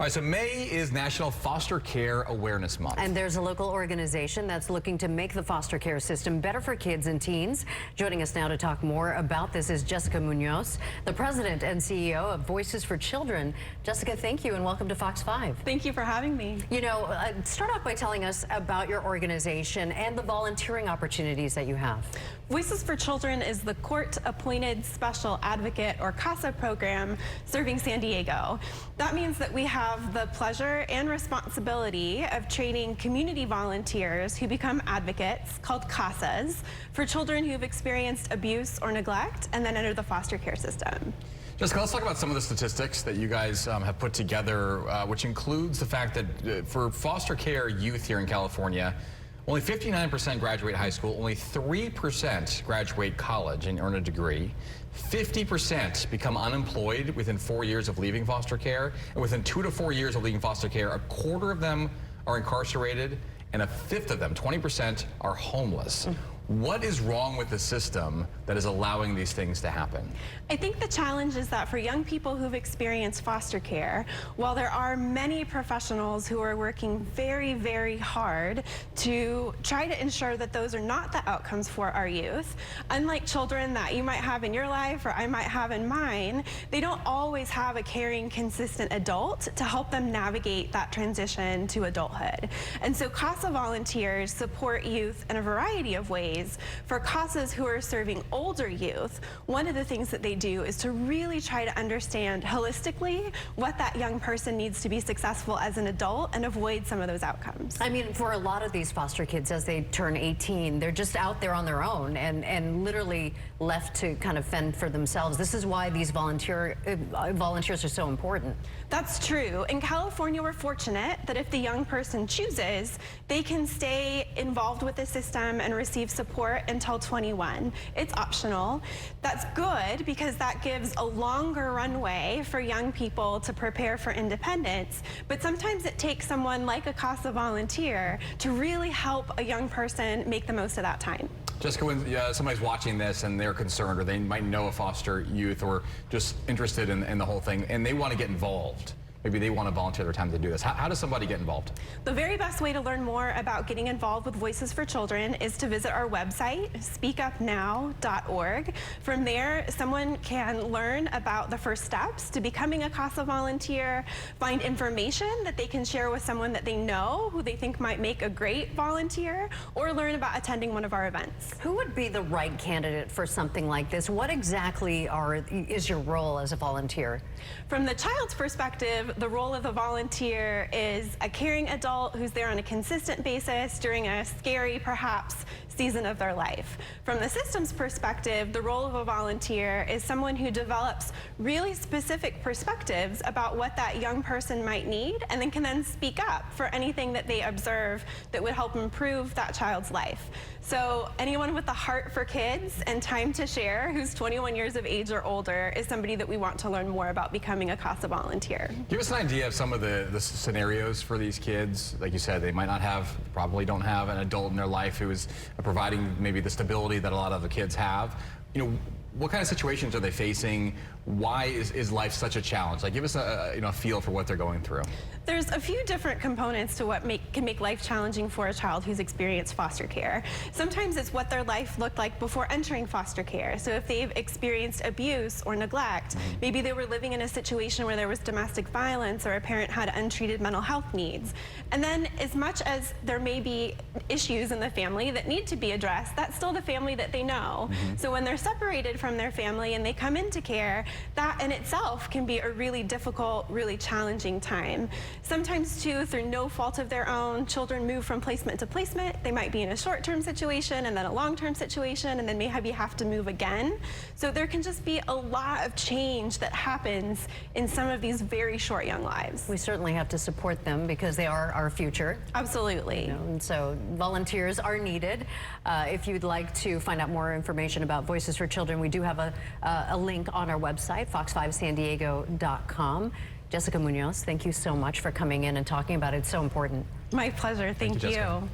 All right, so May is National Foster Care Awareness Month. And there's a local organization that's looking to make the foster care system better for kids and teens. Joining us now to talk more about this is Jessica Munoz, the president and CEO of Voices for Children. Jessica, thank you and welcome to Fox 5. Thank you for having me. You know, start off by telling us about your organization and the volunteering opportunities that you have. Voices for Children is the court-appointed special advocate, or CASA program, serving San Diego. That means that we have the pleasure and responsibility of training community volunteers who become advocates, called CASAs, for children who've experienced abuse or neglect and then enter the foster care system. Jessica, let's talk about some of the statistics that you guys have put together, which includes the fact that for foster care youth here in California, only 59% graduate high school, only 3% graduate college and earn a degree. 50% become unemployed within 4 years of leaving foster care, and within 2 to 4 years of leaving foster care, a quarter of them are incarcerated, and a fifth of them, 20%, are homeless. What is wrong with the system that is allowing these things to happen? I think the challenge is that for young people who've experienced foster care, while there are many professionals who are working very, very hard to try to ensure that those are not the outcomes for our youth, unlike children that you might have in your life or I might have in mine, they don't always have a caring, consistent adult to help them navigate that transition to adulthood. And so CASA volunteers support youth in a variety of ways. For CASAs who are serving older youth, one of the things that they do is to really try to understand holistically what that young person needs to be successful as an adult and avoid some of those outcomes. I mean, for a lot of these foster kids, as they turn 18, they're just out there on their own and literally left to kind of fend for themselves. This is why these volunteers are so important. That's true. In California, we're fortunate that if the young person chooses, they can stay involved with the system and receive support until 21. It's optional. That's good because that gives a longer runway for young people to prepare for independence. But sometimes it takes someone like a CASA volunteer to really help a young person make the most of that time. Jessica, when somebody's watching this and they're concerned, or they might know a foster youth or just interested in the whole thing, and they want to get involved, maybe they want to volunteer their time to do this. How does somebody get involved? The very best way to learn more about getting involved with Voices for Children is to visit our website, speakupnow.org. From there, someone can learn about the first steps to becoming a CASA volunteer, find information that they can share with someone that they know who they think might make a great volunteer, or learn about attending one of our events. Who would be the right candidate for something like this? What exactly is your role as a volunteer? From the child's perspective, the role of the volunteer is a caring adult who's there on a consistent basis during a scary, perhaps, season of their life. From the system's perspective, the role of a volunteer is someone who develops really specific perspectives about what that young person might need, and then can speak up for anything that they observe that would help improve that child's life. So anyone with a heart for kids and time to share who's 21 years of age or older is somebody that we want to learn more about becoming a CASA volunteer. Give us an idea of some of the scenarios for these kids. Like you said, they might not have, probably don't have an adult in their life who is providing maybe the stability that a lot of the kids have. You know, what kind of situations are they facing? Why is life such a challenge? Like, give us a feel for what they're going through. There's a few different components to what can make life challenging for a child who's experienced foster care. Sometimes it's what their life looked like before entering foster care. So if they've experienced abuse or neglect, maybe they were living in a situation where there was domestic violence or a parent had untreated mental health needs. And then as much as there may be issues in the family that need to be addressed, that's still the family that they know. So when they're separated from their family and they come into care, that in itself can be a really difficult, really challenging time. Sometimes too, through no fault of their own, children move from placement to placement. They might be in a short-term situation and then a long-term situation, and then maybe have to move again. So there can just be a lot of change that happens in some of these very short young lives. We certainly have to support them because they are our future. Absolutely. You know, and so volunteers are needed. If you'd like to find out more information about Voices for Children, we do have a link on our website, fox5sandiego.com. Jessica Munoz, thank you so much for coming in and talking about it. It's so important. My pleasure. Thank you. Jessica.